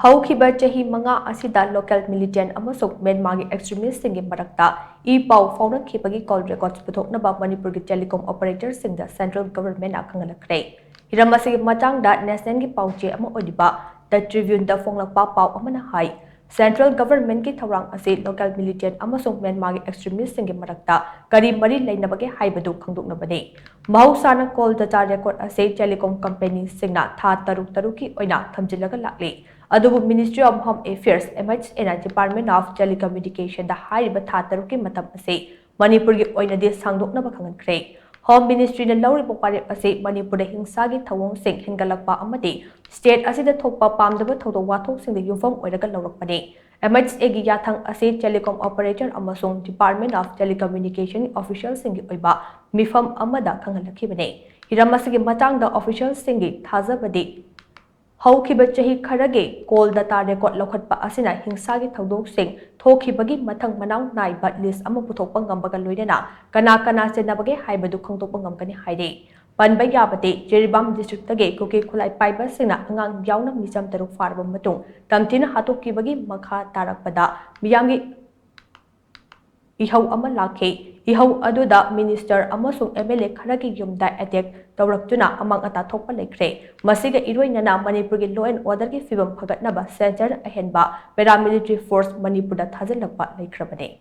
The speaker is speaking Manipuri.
HOUKHIBA CHAHI MANGA ASIDA local militant AMASUNG MYANMAR extremist Shing MARAKTA E-PAO PHAONAKHIBAGI call records Puthoknaba Manipur Telecom operators in the central government Khanghallakkhre. Hiramasi Matangda National Gi Pauche Ama Odiba the Tribune the Phonglakpa Pau Amana Hai. Central government ki thawrang ase local militant amasung Myanmar extremist sing marakta kari mari lainabage haibadu khangdoknabane mahusana call data record ase telecom company singna tha taruk ki oina thamjilaga lakle adubu Ministry of Home Affairs MHN Department of Telecommunication da haiba tha taruk ki matam ase Manipur gi oina de sangdoknaba khangankre Home Ministry na lauri bokare ase Manipur da hingsa gi thawong sing Khanghallakpa amade state asida thokpa pamdaba thodo wathok sing de yufam oiraga lawrakpane MHA gi yathang ase telecom operator amasung Department of Telecommunication officials sing gi oiba mifam amada khanghallakhibane hiramasi gi matangda officials sing gi thajabade HOUKHIBA CHAHI KHARAGE call data record lokhatpa asina hingsa gi thodok sing thokhibagi mathang manau nai but list ama puthokpa ngambaga loinana kana senabage haibadu khongtokpa ngamkani haide Panba yabate Jeribam district tage Kuki Kulai Piper Sina Ngang Yauna Misam Taruk Farba Matung Tamtina Hatokibagi Makha Tarakpada Miyangi Ihau Amalake Ihau Aduda Minister Amasung MLA Kharaki Yumda attack Tawraktuna among Atatokpa Lekre Masiga Iroinana Manipuri law and order ki fibam Phagatnaba Center Ahenba Paramilitary Force Manipur Thazalakpa Lekrabane